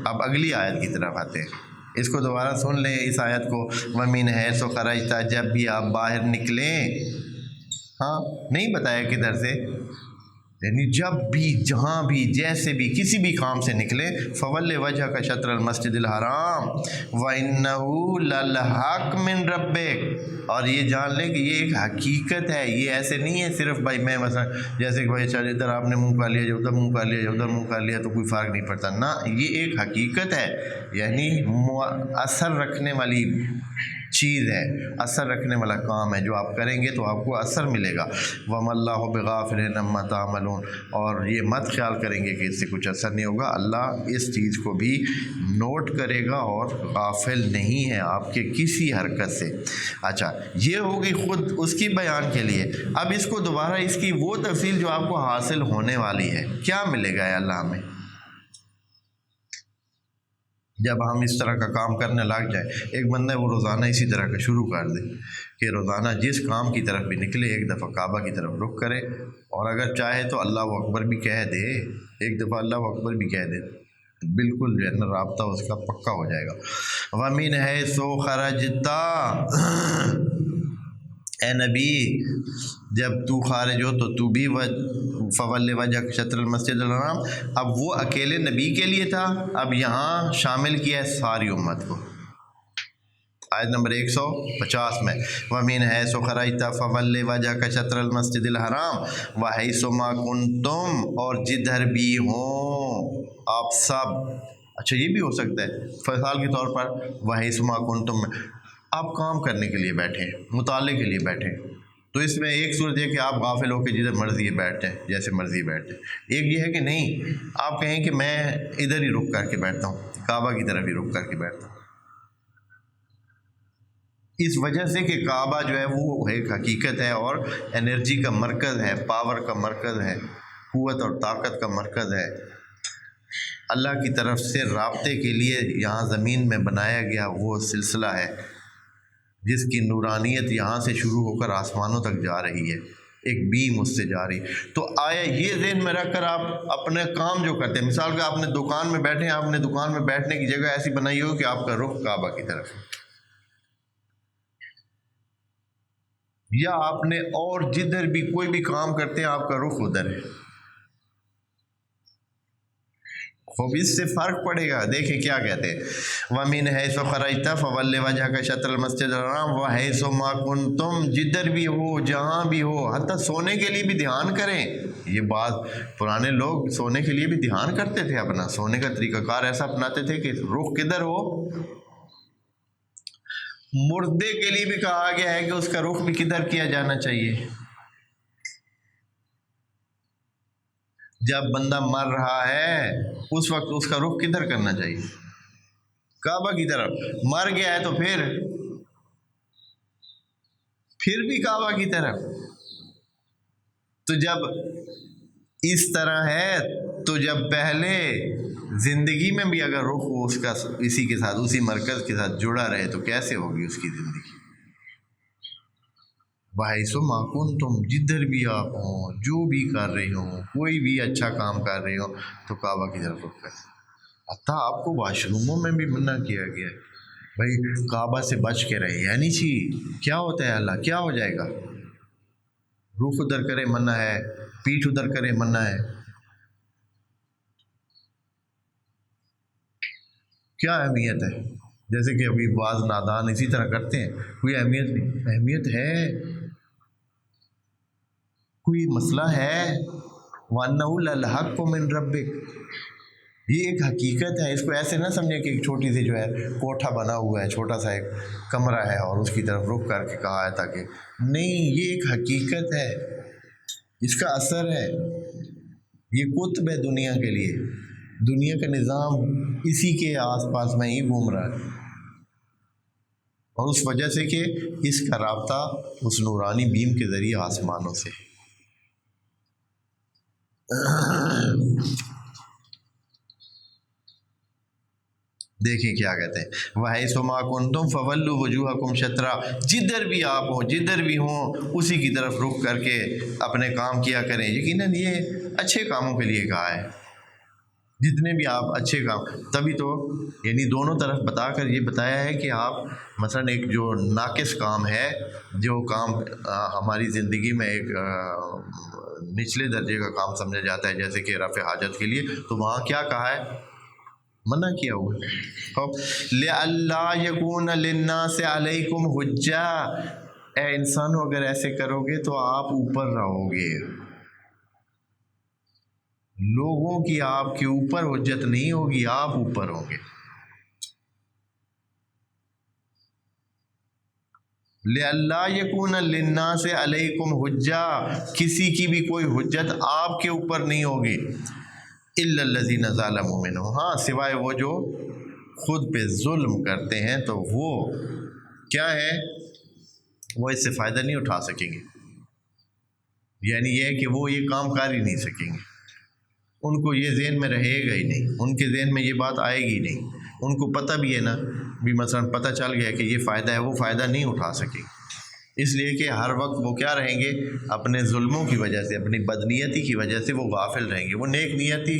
اب اگلی آیت کی طرف آتے ہیں، اس کو دوبارہ سن لیں اس آیت کو۔ وَمِنْ حَيْثُ خَرَجْتَ، جب بھی آپ باہر نکلیں، ہاں نہیں بتایا کدھر سے، یعنی جب بھی، جہاں بھی، جیسے بھی، کسی بھی کام سے نکلیں، فَوَلِّ وَجْهَكَ شَطْرَ الْمَسْجِدِ الْحَرَامِ وَإِنَّهُ لَلْحَقٌّ مِّن رَبِّكَ، اور یہ جان لیں کہ یہ ایک حقیقت ہے، یہ ایسے نہیں ہے صرف بھائی میں مثلا جیسے کہ بھائی چل ادھر آپ نے منہ کر لیا، جو ادھر منہ کر لیا، جو ادھر منہ کر لیا تو کوئی فرق نہیں پڑتا، نہ یہ ایک حقیقت ہے، یعنی اثر رکھنے والی چیز ہے، اثر رکھنے والا کام ہے، جو آپ کریں گے تو آپ کو اثر ملے گا۔ وَمَا اللَّهُ بِغَافِلٍ عَمَّا تَعْمَلُونَ، اور یہ مت خیال کریں گے کہ اس سے کچھ اثر نہیں ہوگا، اللہ اس چیز کو بھی نوٹ کرے گا اور غافل نہیں ہے آپ کے کسی حرکت سے۔ اچھا یہ ہوگی خود اس کی بیان کے لیے، اب اس کو دوبارہ اس کی وہ تفصیل جو آپ کو حاصل ہونے والی ہے، کیا ملے گا اللہ ہمیں جب ہم اس طرح کا کام کرنے لگ جائیں۔ ایک بندہ ہے وہ روزانہ اسی طرح کا شروع کر دے کہ روزانہ جس کام کی طرف بھی نکلے ایک دفعہ کعبہ کی طرف رخ کرے، اور اگر چاہے تو اللہ اکبر بھی کہہ دے، ایک دفعہ اللہ اکبر بھی کہہ دے، بالکل جو ہے نا رابطہ اس کا پکا ہو جائے گا۔ وَمِنْ حَيْثُ خَرَجْتَ، اے نبی جب تو خارج ہو تو تو بھی فَوَلِّ وَجْهَكَ شَطْرَ الْمَسْجِدِ الْحَرَامِ، اب وہ اکیلے نبی کے لیے تھا، اب یہاں شامل کیا ہے ساری امت کو۔ آیت نمبر 150 میں وَمِنْ حَيْثُ خَرَجْتَ فَوَلِّ وَجْهَكَ شَطْرَ الْمَسْجِدِ الْحَرَامِ وَحَيْثُ مَا كُنْتُمْ، اور جدھر بھی ہوں آپ سب، اچھا یہ بھی ہو سکتا ہے مثال کے طور پر وَحَيْثُ مَا كُنْتُمْ، آپ کام کرنے کے لیے بیٹھے، مطالعے کے لیے بیٹھے، تو اس میں ایک صورت یہ کہ آپ غافل ہو کے جدھر مرضی بیٹھتے ہیں، جیسے مرضی بیٹھتے ہیں، ایک یہ ہے کہ نہیں آپ کہیں کہ میں ادھر ہی رک کر کے بیٹھتا ہوں، کعبہ کی طرف ہی رک کر کے بیٹھتا ہوں، اس وجہ سے کہ کعبہ جو ہے وہ ایک حقیقت ہے اور انرجی کا مرکز ہے، پاور کا مرکز ہے، قوت اور طاقت کا مرکز ہے، اللہ کی طرف سے رابطے کے لیے یہاں زمین میں بنایا گیا وہ سلسلہ ہے جس کی نورانیت یہاں سے شروع ہو کر آسمانوں تک جا رہی ہے، ایک بیم اس سے جا رہی۔ تو آیا یہ ذہن میں رکھ کر آپ اپنے کام جو کرتے ہیں، مثال کہ آپ نے دکان میں بیٹھے ہیں، آپ نے دکان میں بیٹھنے کی جگہ ایسی بنائی ہو کہ آپ کا رخ کعبہ کی طرف ہے، یا آپ نے اور جدھر بھی کوئی بھی کام کرتے ہیں آپ کا رخ ادھر ہے، خوب اس سے فرق پڑے گا۔ دیکھیں کیا کہتے ہیں وَمِنْ حَيْثُ خَرَجْتَ فَوَلِّ وَجْهَكَ شَطْرَ الْمَسْجِدِ الْحَرَامِ وَحَيْثُ مَا كُنْتُمْ، جدھر بھی ہو جہاں بھی ہو، حتیٰ سونے کے لیے بھی دھیان کریں، یہ بات پرانے لوگ سونے کے لیے بھی دھیان کرتے تھے، اپنا سونے کا طریقہ کار ایسا اپناتے تھے کہ رخ کدھر ہو، مردے کے لیے بھی کہا گیا ہے کہ اس کا رخ بھی کدھر کیا جانا چاہیے، جب بندہ مر رہا ہے اس وقت اس کا رخ کدھر کرنا چاہیے، کعبہ کی طرف، مر گیا ہے تو پھر بھی کعبہ کی طرف۔ تو جب اس طرح ہے تو جب پہلے زندگی میں بھی اگر رخ اس کا اسی کے ساتھ، اسی مرکز کے ساتھ جڑا رہے تو کیسے ہوگی اس کی زندگی۔ وَحَيْثُ مَا كُنْتُمْ، جدھر بھی آپ ہوں، جو بھی کر رہے ہوں، کوئی بھی اچھا کام کر رہے ہوں تو کعبہ کی طرف رخ کریں۔ حتیٰ آپ کو واش روموں میں بھی منع کیا گیا ہے بھائی کعبہ سے بچ کے رہے، یعنی کیا ہوتا ہے اللہ کیا ہو جائے گا، رخ ادھر کرے منع ہے، پیٹھ ادھر کرے منع ہے، کیا اہمیت ہے؟ جیسے کہ ابھی بعض نادان اسی طرح کرتے ہیں، کوئی اہمیت نہیں، اہمیت ہے، کوئی مسئلہ ہے، وَأَنَّهُ لَلْحَقُّ مِن رَبِّكَ، یہ ایک حقیقت ہے، اس کو ایسے نہ سمجھے کہ ایک چھوٹی سی جو ہے کوٹھا بنا ہوا ہے، چھوٹا سا ایک کمرہ ہے اور اس کی طرف رخ کر کے کہا ہے تاکہ نہیں، یہ ایک حقیقت ہے، اس کا اثر ہے، یہ قطب ہے دنیا کے لیے، دنیا کا نظام اسی کے آس پاس میں ہی گھوم رہا ہے، اور اس وجہ سے کہ اس کا رابطہ اس نورانی بیم کے ذریعے آسمانوں سے۔ دیکھیں کیا کہتے ہیں وَحَيْثُ مَا كُنْتُمْ فَوَلُّوا وُجُوهَكُمْ شَطْرَهُ، جدھر بھی آپ ہوں، جدھر بھی ہوں اسی کی طرف رخ کر کے اپنے کام کیا کریں، یقیناً یہ اچھے کاموں کے لیے کہا ہے، جتنے بھی آپ اچھے کام، تبھی تو یعنی دونوں طرف بتا کر یہ بتایا ہے کہ آپ مثلا ایک جو ناقص کام ہے، جو کام ہماری زندگی میں ایک نچلے درجے کا کام سمجھا جاتا ہے جیسے کہ رفع حاجت کے لیے، تو وہاں کیا کہا ہے؟ منع کیا ہوا ہے لِأَلَّا يَكُونَ لِلنَّاسِ عَلَيْكُمْ حُجَّةٌ، اے انسانوں اگر ایسے کرو گے تو آپ اوپر رہو گے، لوگوں کی آپ کے اوپر حجت نہیں ہوگی، آپ اوپر ہوں گے۔ لِأَلَّا يَكُونَ لِلنَّاسِ عَلَيْكُمْ حُجَّةٌ، کسی کی بھی کوئی حجت آپ کے اوپر نہیں ہوگی، إِلَّا الَّذِينَ ظَلَمُوا مِنْهُمْ، ہاں سوائے وہ جو خود پہ ظلم کرتے ہیں، تو وہ کیا ہے؟ وہ اس سے فائدہ نہیں اٹھا سکیں گے، یعنی یہ ہے کہ وہ یہ کام کر ہی نہیں سکیں گے، ان کو یہ ذہن میں رہے گا ہی نہیں، ان کے ذہن میں یہ بات آئے گی نہیں، ان کو پتہ بھی ہے نا، بھی مثلا پتہ چل گیا کہ یہ فائدہ ہے، وہ فائدہ نہیں اٹھا سکے، اس لیے کہ ہر وقت وہ کیا رہیں گے؟ اپنے ظلموں کی وجہ سے، اپنی بدنیتی کی وجہ سے وہ غافل رہیں گے، وہ نیک نیتی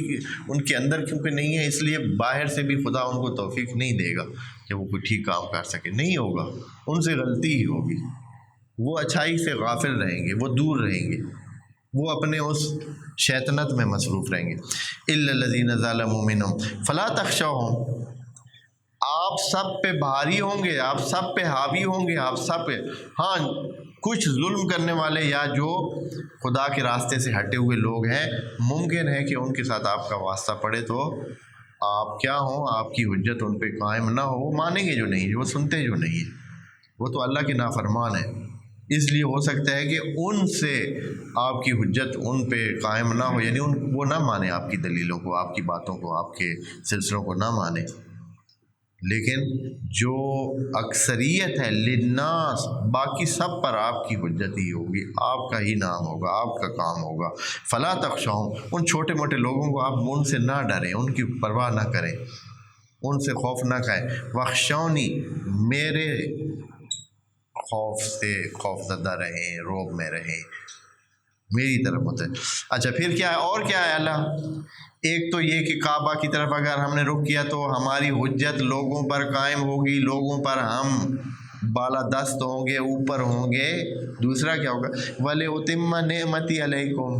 ان کے اندر کیونکہ نہیں ہے، اس لیے باہر سے بھی خدا ان کو توفیق نہیں دے گا کہ وہ کوئی ٹھیک کام کر سکے، نہیں ہوگا، ان سے غلطی ہی ہوگی، وہ اچھائی سے غافل رہیں گے، وہ دور رہیں گے، وہ اپنے اس شیطنت میں مصروف رہیں گے۔ إِلَّا الَّذِينَ ظَلَمُوا مِنْهُمْ فَلَا تَخْشَوْهُمْ، آپ سب پہ بھاری ہوں گے، آپ سب پہ حاوی ہوں گے، آپ سب پہ، ہاں کچھ ظلم کرنے والے یا جو خدا کے راستے سے ہٹے ہوئے لوگ ہیں، ممکن ہے کہ ان کے ساتھ آپ کا واسطہ پڑے تو آپ کیا ہوں، آپ کی حجت ان پہ قائم نہ ہو، وہ مانیں گے جو نہیں، وہ سنتے جو نہیں ہیں، وہ تو اللہ کے نافرمان ہیں، اس لیے ہو سکتا ہے کہ ان سے آپ کی حجت ان پہ قائم نہ ہو، یعنی وہ نہ مانیں آپ کی دلیلوں کو، آپ کی باتوں کو، آپ کے سلسلوں کو نہ مانیں، لیکن جو اکثریت ہے للناس، باقی سب پر آپ کی حجت ہی ہوگی، آپ کا ہی نام ہوگا، آپ کا کام ہوگا۔ فلا تخشوہم، ان چھوٹے موٹے لوگوں کو آپ ان سے نہ ڈریں، ان کی پرواہ نہ کریں، ان سے خوف نہ کھائیں، واخشونی، میرے خوف سے خوف زدہ رہیں، روب میں رہیں، میری طرف ہوتا ہے۔ اچھا پھر کیا ہے، اور کیا ہے اللہ؟ ایک تو یہ کہ کعبہ کی طرف اگر ہم نے رخ کیا تو ہماری حجت لوگوں پر قائم ہوگی، لوگوں پر ہم بالادست ہوں گے، اوپر ہوں گے۔ دوسرا کیا ہوگا؟ وَلِأُتِمَّ نِعْمَتِي عَلَيْكُمْ،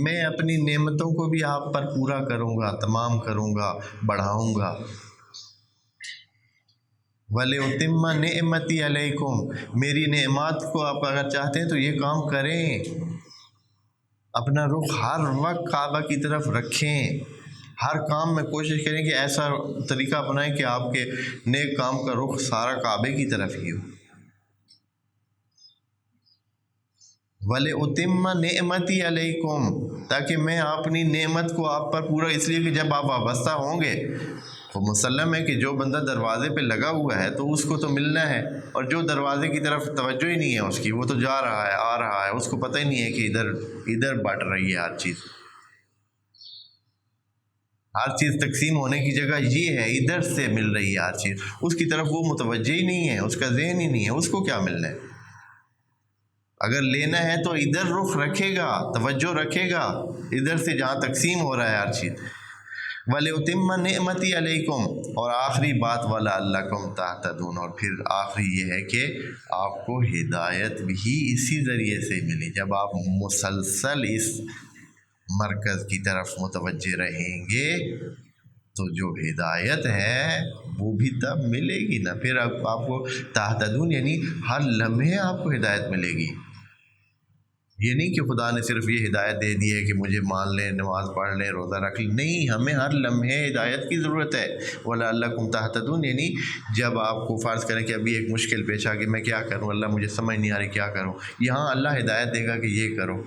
میں اپنی نعمتوں کو بھی آپ پر پورا کروں گا، تمام کروں گا، بڑھاؤں گا۔ وَلِأُتِمَّ نِعْمَتِي عَلَيْكُمْ، میری نعمات کو آپ اگر چاہتے ہیں تو یہ کام کریں، اپنا رخ ہر وقت کعبہ کی طرف رکھیں، ہر کام میں کوشش کریں کہ ایسا طریقہ اپنائیں کہ آپ کے نیک کام کا رخ سارا کعبے کی طرف ہی ہو۔ وَلِأُتِمَّ نِعْمَتِي عَلَيْكُمْ، تاکہ میں اپنی نعمت کو آپ پر پورا، اس لیے کہ جب آپ وابستہ ہوں گے تو مسلم ہے کہ جو بندہ دروازے پہ لگا ہوا ہے تو اس کو تو ملنا ہے، اور جو دروازے کی طرف توجہ ہی نہیں ہے اس کی، وہ تو جا رہا ہے، آ رہا ہے، اس کو پتہ ہی نہیں ہے کہ ادھر بٹ رہی ہے ہر چیز، ہر چیز تقسیم ہونے کی جگہ یہ ہے، ادھر سے مل رہی ہے ہر چیز، اس کی طرف وہ متوجہ ہی نہیں ہے، اس کا ذہن ہی نہیں ہے، اس کو کیا ملنا ہے؟ اگر لینا ہے تو ادھر رخ رکھے گا، توجہ رکھے گا ادھر سے جہاں تقسیم ہو رہا ہے ہر چیز۔ وَلِأُتِمَّ نِعْمَتِي عَلَيْكُمْ، اور آخری بات وَلَعَلَّكُمْ تَهْتَدُونَ، اور پھر آخری یہ ہے کہ آپ کو ہدایت بھی اسی ذریعے سے ملی، جب آپ مسلسل اس مرکز کی طرف متوجہ رہیں گے تو جو ہدایت ہے وہ بھی تب ملے گی نا، پھر آپ کو تَهْتَدُونَ یعنی ہر لمحے آپ کو ہدایت ملے گی، یہ نہیں کہ خدا نے صرف یہ ہدایت دے دی ہے کہ مجھے مان لیں، نماز پڑھ لیں، روزہ رکھ لیں، نہیں، ہمیں ہر لمحے ہدایت کی ضرورت ہے۔ وَلَعَلَّكُمْ تَهْتَدُونَ یعنی جب آپ کو فرض کریں کہ ابھی ایک مشکل پیش آ گئی، میں کیا کروں، اللہ مجھے سمجھ نہیں آ رہی کیا کروں، یہاں اللہ ہدایت دے گا کہ یہ کرو،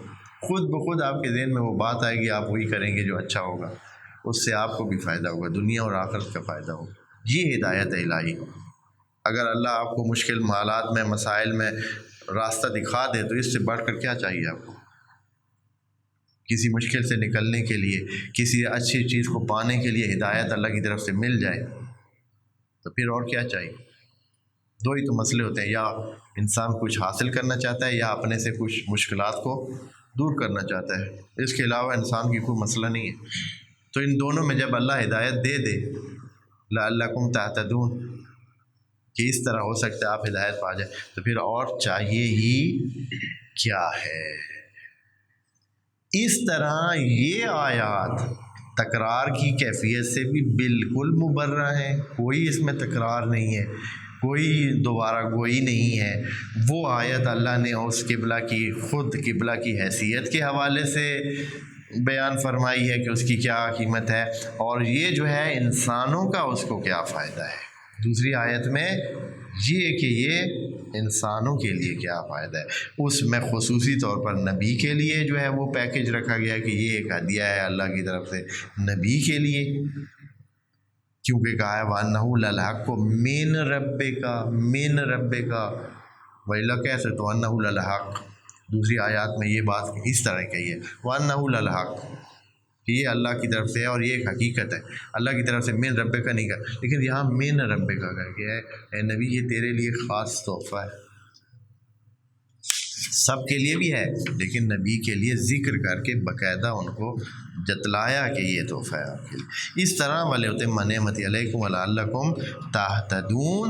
خود بخود آپ کے ذہن میں وہ بات آئے گی، آپ وہی کریں گے جو اچھا ہوگا، اس سے آپ کو بھی فائدہ ہوگا، دنیا اور آخرت کا فائدہ ہوگا۔ یہ ہدایت ہے الہی۔ اگر اللہ آپ کو مشکل حالات میں، مسائل میں راستہ دکھا دے تو اس سے بڑھ کر کیا چاہیے آپ کو؟ کسی مشکل سے نکلنے کے لیے، کسی اچھی چیز کو پانے کے لیے ہدایت اللہ کی طرف سے مل جائے تو پھر اور کیا چاہیے؟ دو ہی تو مسئلے ہوتے ہیں، یا انسان کچھ حاصل کرنا چاہتا ہے یا اپنے سے کچھ مشکلات کو دور کرنا چاہتا ہے، اس کے علاوہ انسان کی کوئی مسئلہ نہیں ہے۔ تو ان دونوں میں جب اللہ ہدایت دے دے لعلکم تہتدون کہ اس طرح ہو سکتا ہے آپ ہدایت پا جائیں، تو پھر اور چاہیے ہی کیا ہے۔ اس طرح یہ آیات تکرار کی کیفیت سے بھی بالکل مبرہ ہیں، کوئی اس میں تکرار نہیں ہے، کوئی دوبارہ گوئی نہیں ہے۔ وہ آیت اللہ نے اس قبلہ کی خود قبلہ کی حیثیت کے حوالے سے بیان فرمائی ہے کہ اس کی کیا قیمت ہے، اور یہ جو ہے انسانوں کا اس کو کیا فائدہ ہے۔ دوسری آیت میں یہ کہ یہ انسانوں کے لیے کیا فائدہ ہے، اس میں خصوصی طور پر نبی کے لیے جو ہے وہ پیکج رکھا گیا کہ یہ ایک ہدیہ ہے اللہ کی طرف سے نبی کے لیے، کیونکہ کہا ہے وَأَنَّهُ لَلْحَقُّ مِن رَبِّكَ وَإِلَّا کیسے تو وَأَنَّهُ لَلْحَقُّ دوسری آیات میں یہ بات اس طرح کہی ہے وَأَنَّهُ لَلْحَقُّ کہ یہ اللہ کی طرف سے ہے اور یہ ایک حقیقت ہے، اللہ کی طرف سے من ربک نہیں کہا، لیکن یہاں من ربک کہا گیا ہے اے نبی یہ تیرے لیے خاص تحفہ ہے، سب کے لیے بھی ہے لیکن نبی کے لیے ذکر کر کے باقاعدہ ان کو جتلایا کہ یہ تحفہ ہے آپ کے لیے۔ اس طرح وَلِأُتِمَّ نِعْمَتِي عَلَيْكُمْ وَلَعَلَّكُمْ تَهْتَدُونَ،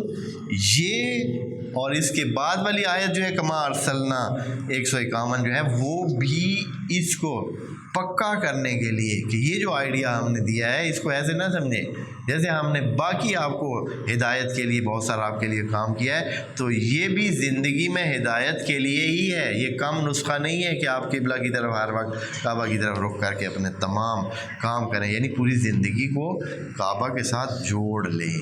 یہ اور اس کے بعد والی آیت جو ہے کما ارسلنا 151 جو ہے وہ بھی اس کو پکا کرنے کے لیے کہ یہ جو آئیڈیا ہم نے دیا ہے اس کو ایسے نہ سمجھیں جیسے ہم نے باقی آپ کو ہدایت کے لیے بہت سارا آپ کے لیے کام کیا ہے، تو یہ بھی زندگی میں ہدایت کے لیے ہی ہے، یہ کم نسخہ نہیں ہے کہ آپ قبلہ کی طرف ہر وقت کعبہ کی طرف رخ کر کے اپنے تمام کام کریں، یعنی پوری زندگی کو کعبہ کے ساتھ جوڑ لیں۔